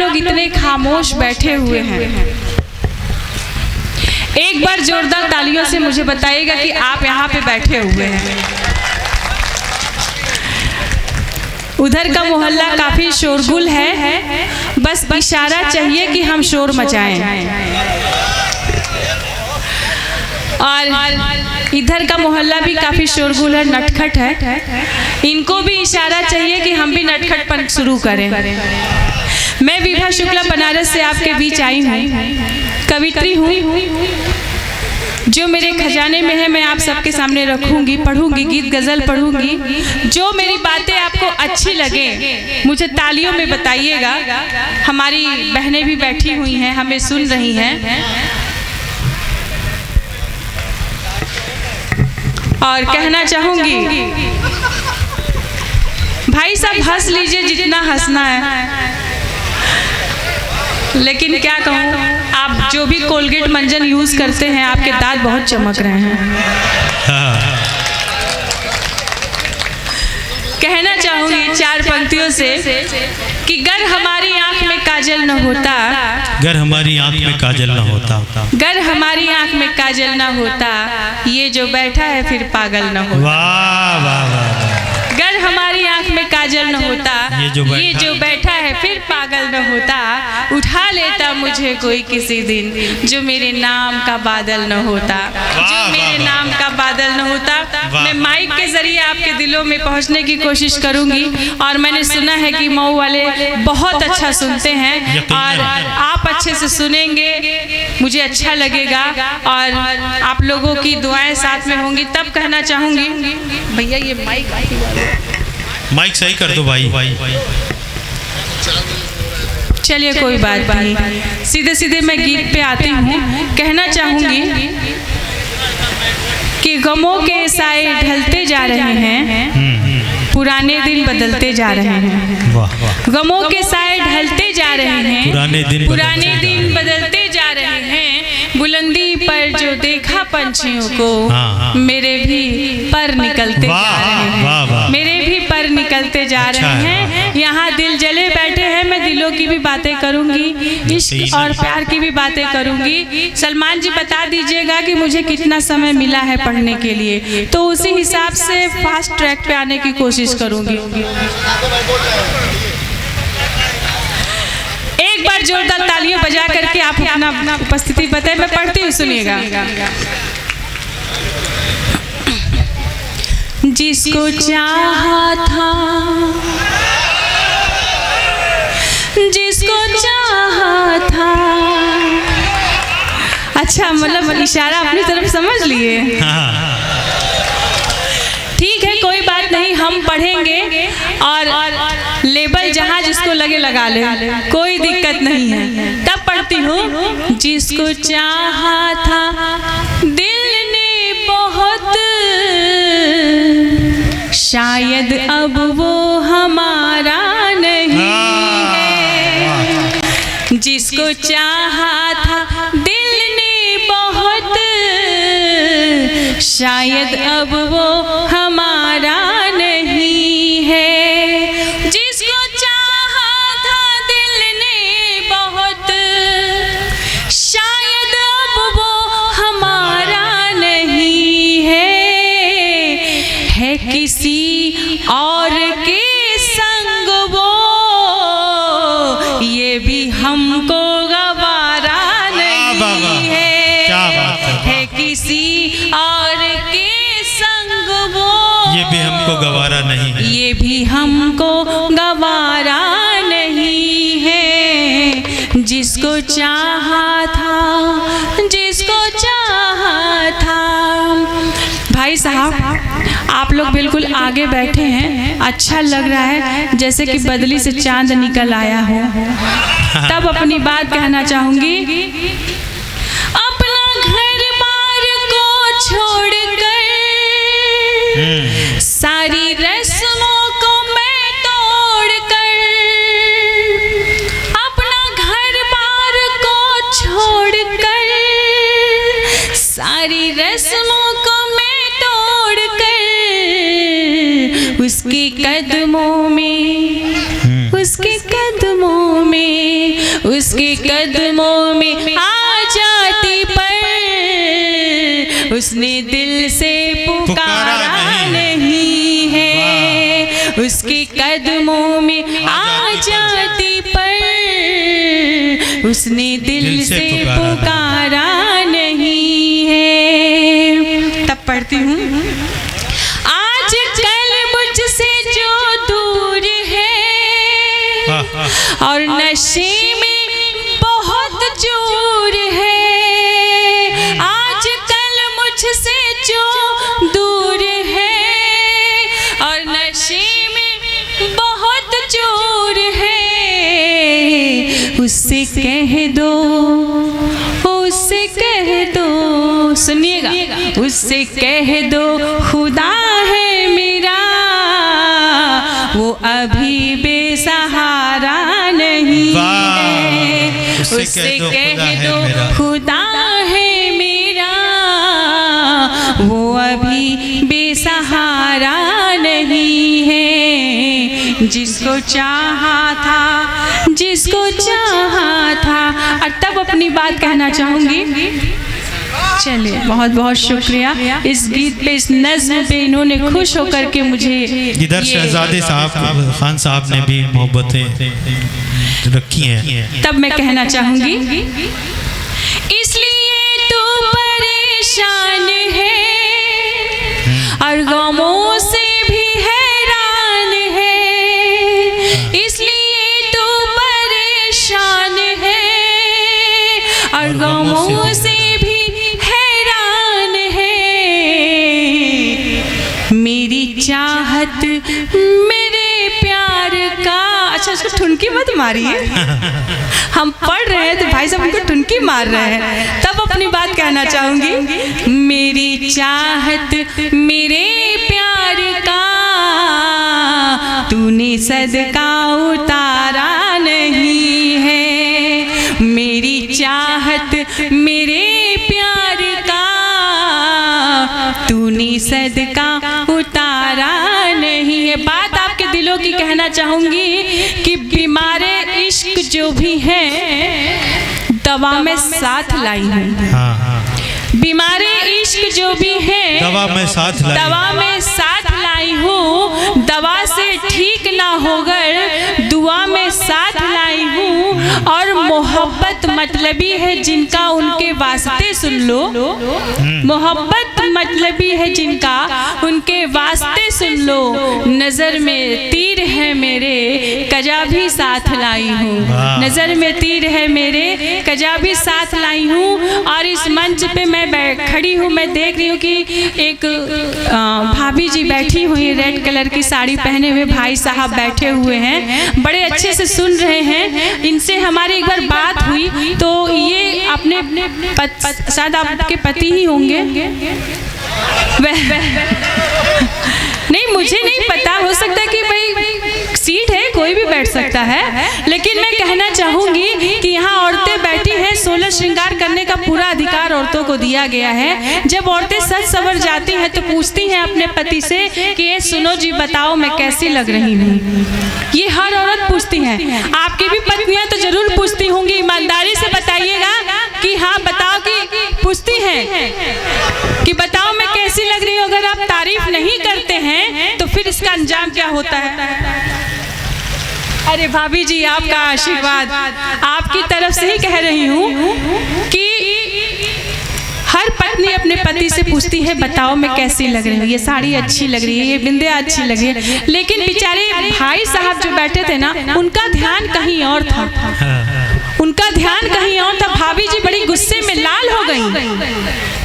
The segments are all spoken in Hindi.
लोग इतने खामोश बैठे हुए हैं, एक बार जोरदार तालियों से मुझे बताइएगा कि आप यहाँ पे बैठे हुए हैं। उधर का मोहल्ला काफी शोरगुल है, बस इशारा चाहिए कि हम शोर मचाएं। और इधर का मोहल्ला भी काफी शोरगुल है, नटखट है, इनको भी इशारा चाहिए कि हम भी नटखटपन शुरू करें। मैं विभा शुक्ला बनारस से आपके बीच आई हूँ, कवित्री हूँ। जो मेरे खजाने में है मैं आप सबके सामने रखूंगी, पढ़ूंगी, गीत गजल पढ़ूंगी। जो मेरी बातें आपको अच्छी लगे मुझे तालियों में बताइएगा। हमारी बहनें भी बैठी हुई हैं, हमें सुन रही हैं। और कहना चाहूंगी, भाई साहब हंस लीजिए जितना हंसना है, लेकिन क्या कहूँ, आप जो भी कोलगेट मंजन यूज करते हैं आपके दांत बहुत चमक रहे हैं। कहना चाहूंगी चार पंक्तियों से कि गर हमारी आंख में काजल न होता, गर हमारी आंख में काजल न होता, गर हमारी आंख में काजल न होता, ये जो बैठा है फिर पागल न होता। वाह वाह वाह। गर हमारी आंख में काजल न होता, ये जो बैठा है फिर पागल न होता, उठा लेता मुझे कोई किसी दिन, जो मेरे नाम का बादल न होता, जो मेरे नाम का बादल न होता। मैं माइक के जरिए आपके दिलों में पहुंचने की कोशिश करूंगी। और मैंने सुना है कि मऊ वाले बहुत अच्छा सुनते हैं, और आप अच्छे से सुनेंगे, मुझे अच्छा लगेगा, और आप लोगों की दुआएं साथ में होंगी। तब कहना चाहूंगी, भैया ये माइक सही कर दो भाई। चलिए कोई बात नहीं, सीधे सीधे मैं गीत पे आती हूँ। कहना चाहूंगी कि गमों के साए ढलते जा रहे हैं, पुराने दिन बदलते जा रहे हैं। गमों के साए ढलते जा रहे हैं, पुराने दिन बदलते जा रहे हैं। बुलंदी पर जो देखा पंछियों को, मेरे भी पर निकलते जा रहे हैं, मेरे भी पर निकलते जा रहे हैं। यहाँ दिल जले बैठे हैं, मैं दिलों की भी बातें करूंगी, इश्क और प्यार की भी बातें करूंगी। सलमान जी बता दीजिएगा कि मुझे कितना समय मिला है पढ़ने के लिए, तो उसी हिसाब से फास्ट ट्रैक पे आने की कोशिश करूंगी। एक बार जोरदार तालियां बजा करके आप अपना उपस्थिति बताएं। मैं पढ़ती हूँ, सुनिएगा। जिसको चाहा था, जिसको चाहा था। अच्छा, मतलब इशारा अपनी तरफ समझ लिए। ठीक है, कोई बात नहीं, हम पढ़ेंगे और लेबल जहाँ जिसको लगे लगा ले, कोई दिक्कत नहीं है। तब पढ़ती हूँ। जिसको चाहा था दिल ने बहुत, शायद अब वो हमारा नहीं है। जिसको चाहा था दिल ने बहुत, शायद अब वो हमारा नहीं है। जिसको चाहा था दिल ने बहुत, शायद अब वो हमारा नहीं है किसी और के संग वो, ये भी हमको गवारा नहीं है किसी और के संग वो, ये भी हमको गवारा नहीं है, ये भी हमको गवारा नहीं है। जिसको चाहा था, जिसको चाहा था। भाई साहब, आप लोग बिल्कुल आगे बैठे हैं, अच्छा लग रहा है, जैसे कि बदली से चांद निकल आया हो। तब अपनी बात कहना चाहूंगी। अपना घर बार को छोड़कर सारी रस्मों को मैं तोड़कर, अपना घर बार को छोड़कर सारी रस्मों को मैं तोड़कर, उसके कदमों में, उसके कदमों में उसके कदमों में आ जाती पर उसने दिल से पुकारा नहीं है। उसके कदमों में आ जाती पर उसने दिल से पुकारा नहीं है। तब पढ़ती हूँ, आज कल मुझसे जो दूर है और नशे में बहुत चूर है। आज कल मुझसे जो दूर है और नशे में बहुत चूर है, उससे कह दो, उससे कह दो, सुनिएगा, उससे कह दो खुदा है मेरा, वो अभी बेसहारा नहीं है। उससे कह दो खुदा है मेरा, वो अभी बेसहारा नहीं है। जिसको चाहा था, जिसको चाहा था। और तब अपनी बात कहना चाहूँगी। चलिए, बहुत बहुत शुक्रिया इस गीत पे, इस नज़्म पे इन्होंने खुश होकर के मुझे, इधर शहजादे साहब, खान साहब ने भी मोहब्बतें रखी हैं। तब मैं कहना चाहूँगी, इसलिए तू परेशान है और गमों से भी हैरान है। इसलिए तू परेशान है और गमों से भी हैरान है। मेरी चाहत मेरे प्यार का, अच्छा उसको ठुनकी मत मारिए, हम पढ़ रहे हैं तो भाई साहब उनको ठुनकी मार रहे हैं। तब अपनी बात कहना चाहूँगी, मेरी चाहत मेरे प्यार का तूने सदका उतारा नहीं है। मेरी चाहत मेरे प्यार का तूने सदका उतारा नहीं है। बात आपके दिलों की कहना चाहूँगी कि बीमारे इश्क जो भी हैं दवा में साथ लाई हूँ। बीमारे इश्क जो भी है दवा में साथ लाई हूँ। दवा से ठीक ना होकर दुआ में साथ लाई हूँ। और मोहब्बत मतलबी है जिनका उनके वास्ते सुन लो। मोहब्बत मतलबी है जिनका उनके वास्ते सुन लो। नजर में तीर है मेरे कजा भी साथ लाई हूँ। नजर में तीर है मेरे कजा भी साथ लाई हूँ। और इस मंच पे मैं खड़ी हूँ, मैं देख रही हूँ कि एक भाभी जी बैठी हुई है, रेड कलर की साड़ी पहने हुए भाई साहब बैठे हुए हैं, बड़े अच्छे से सुन रहे हैं। इनसे हमारी एक बार बात हुई तो ये अपने शायद आपके पति ही होंगे, नहीं मुझे नहीं पता, हो सकता है कि भाई सीट है कोई भी बैठ सकता है। लेकिन मैं कहना चाहूँगी कि यहाँ औरतें बैठी हैं, 16 श्रृंगार करने का पूरा अधिकार औरतों को दिया गया है। जब औरतें सज सवर जाती हैं तो पूछती हैं अपने पति से कि ये सुनो जी बताओ मैं कैसी लग रही हूँ। ये हर औरत पूछती है। आपकी भी पत्नियां तो जरूर पूछती होंगी, ईमानदारी से बताइएगा कि हाँ बताओ कि पूछती हैं कि बताओ मैं कैसी लग रही हूँ। अगर आप तारीफ नहीं करते हैं तो फिर इसका अंजाम क्या होता है। अरे भाभी जी आपका आशीर्वाद, आपकी तरफ से ही कह रही हूँ कि हर पत्नी अपने पति से पूछती है बताओ मैं कैसी लग रही हूँ, ये साड़ी अच्छी लग रही है, ये बिंदिया अच्छी लग रही है। लेकिन बेचारे भाई साहब जो बैठे थे ना, उनका ध्यान कहीं और था, उनका ध्यान कहीं और था। भाभी जी बड़ी गुस्से में लाल हो गई,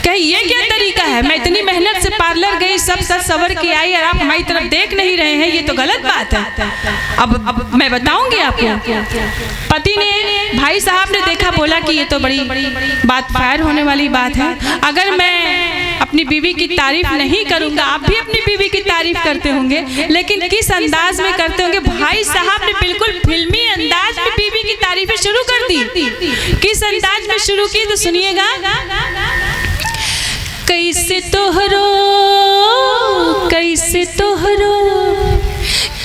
कही ये क्या तरीका है, मैं इतनी मेहनत से पार्लर गई, सब सवर के आई और आप हमारी तरफ देख नहीं रहे हैं, ये तो गलत बात है। अब मैं बताऊंगी आपको। पति ने, भाई साहब ने देखा, बोला कि ये तो बड़ी बात फायर होने वाली बात है। अगर मैं अपनी बीवी की तारीफ नहीं करूंगा, आप भी अपनी बीवी की तारीफ करते होंगे, लेकिन किस अंदाज में करते होंगे। भाई साहब ने बिल्कुल फिल्मी अंदाज में बीवी की तारीफें शुरू कर दी। किस अंदाज में शुरू की तो सुनिएगा। कैसे तोहरो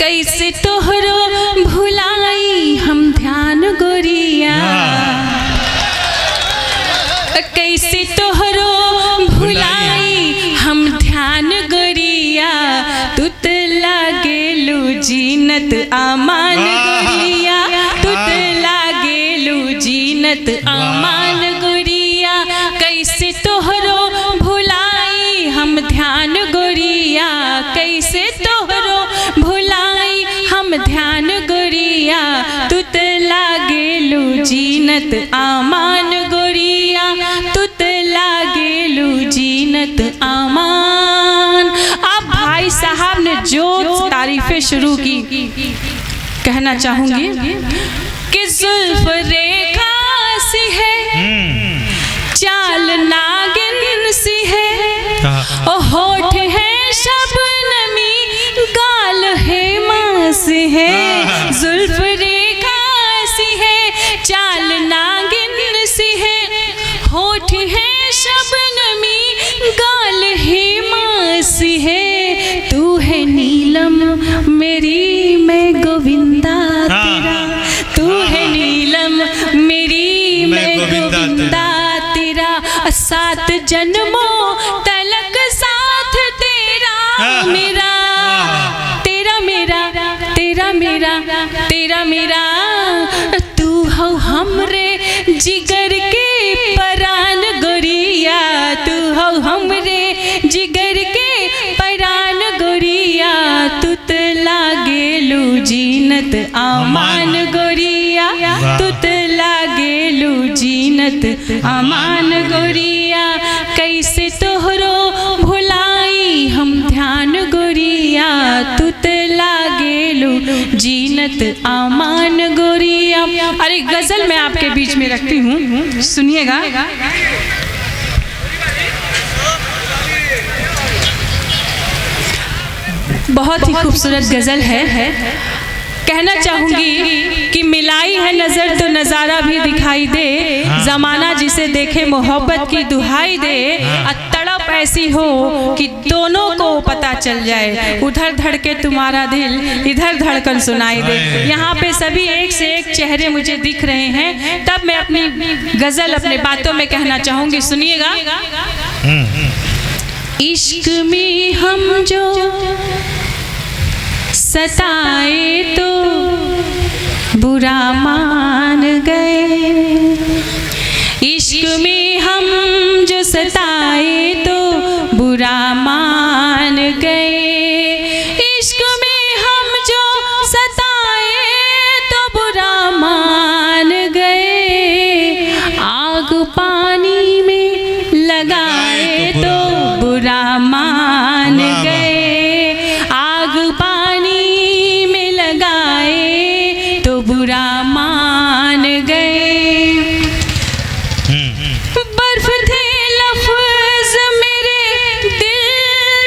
कैसे तोहरो भुलाई हम ध्यान गोरिया, जीनत आमान गोरिया तुत लागेलू जीनत आमान गोरिया कैसे तोहरो भुलाई हम ध्यान गोरिया कैसे तोहरो भुलाई हम ध्यान गोरिया तुत लागेलू जीनत आमान गोरिया तुत लागेलू जीनत आमान। अब भाई साहब ने जो तारीफें शुरू की, कहना चाहूंगी कि जुल्फ रेखा सी है, चाल नागिन सी है, ओ होठ है शबनमी, गाल है मांस है। जुल्फ रेखा सी है, चाल नागिन सी है, होठ है शबनमी, गाल है मांस है। तू है नीलम मेरी मैं गोविंदा तेरा, तू है नीलम मेरी मैं गोविंदा तेरा, सात जन्मों तलक साथ तेरा मेरा, तेरा मेरा तेरा मेरा तेरा मेरा। तू हो हमरे जिगर के परान गोरिया, तू हो हमरे जिगर के परान गोरिया तुत लागेलू जीनत आमान गोरिया तुत लागेलू जीनत आमान गोरिया कैसे तोहरो भुलाई हम ध्यान गोरिया तुत लागेलू जीनत आमान गोरिया। अरे गजल मैं आपके बीच में रखती हूँ, सुनिएगा। बहुत ही खूबसूरत गजल है। कहना चाहूंगी कि मिलाई है नजर तो नजारा भी दिखाई दे, जमाना जिसे देखे मोहब्बत की दुहाई दे, तड़प ऐसी हो कि दोनों को पता चल जाए, उधर धड़के तुम्हारा दिल इधर धड़कन सुनाई दे। यहाँ पे सभी एक से एक चेहरे मुझे दिख रहे हैं, तब मैं अपनी गजल अपने बातों में कहना चाहूंगी, सुनिएगा। इश्क में हम जो सताए तो बुरा मान गए, इश्क में हम जो सताए तो बुरा मान गए, इश्क में हम जो सताए तो बुरा मान गए, आग पानी में लगाए तो बुरा मान गए, आग पानी में लगाए तो बुरा मान गए। बर्फ थे लफ्ज़ मेरे दिल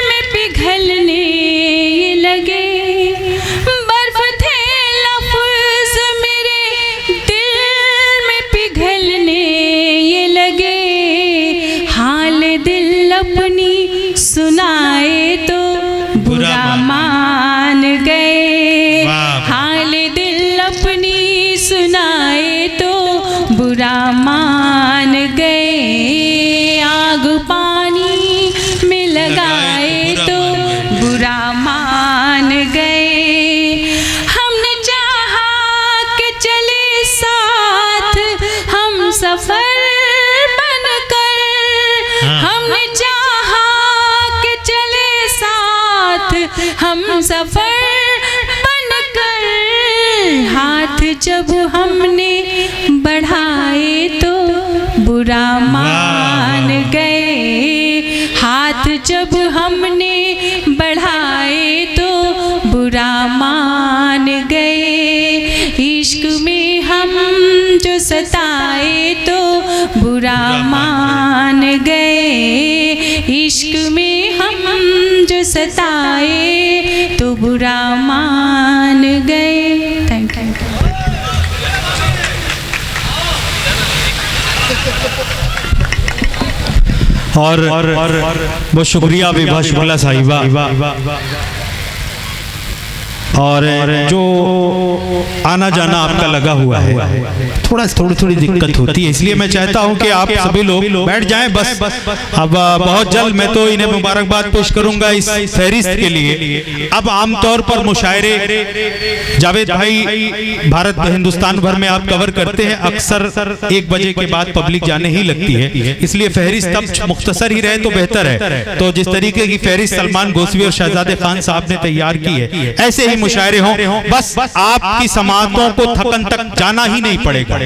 में पिघलने ये लगे, बर्फ थे लफ्ज़ मेरे दिल में पिघलने ये लगे, हाल दिल अपनी सुनाए तो बुरा मान गए, हाल दिल अपनी सुनाए तो बुरा मान गए, आग पानी में लगाए तो बुरा मान गए। हमने चाहा कि चले साथ हम सफर बनकर, हमने चाहा कि चले साथ हम सफर बनकर, हाथ जब हमने बढ़ाए तो बुरा मान गए, हाथ जब हमने बढ़ाए तो बुरा मान गए, इश्क में हम जो सताए तो बुरा मान गए, इश्क में हम जो सताए तो बुरा मान गए। Thank you. और बहुत शुक्रिया विभा शुक्ला साहिबा। और जो आना जाना आपका लगा हुआ है, थोड़ी दिक्कत होती है, इसलिए मैं चाहता हूं कि आप सभी लोग बैठ जाएं बस। अब बहुत जल्द मैं तो इन्हें मुबारकबाद पेश करूंगा इस फहरिस्त के लिए। अब आमतौर पर मुशायरे जावेद भाई भारत हिंदुस्तान भर में आप कवर करते हैं, अक्सर 1 बजे के बाद पब्लिक जाने ही लगती है, इसलिए फहरिस्त अब मुख्तसर ही रहे तो बेहतर है। तो जिस तरीके की फहरिस्त सलमान गोस्वी और शहजादे खान साहब ने तैयार की है, ऐसे ही मुशायरे हों, बस आपकी समातों को थकन तक जाना ही नहीं पड़ेगा।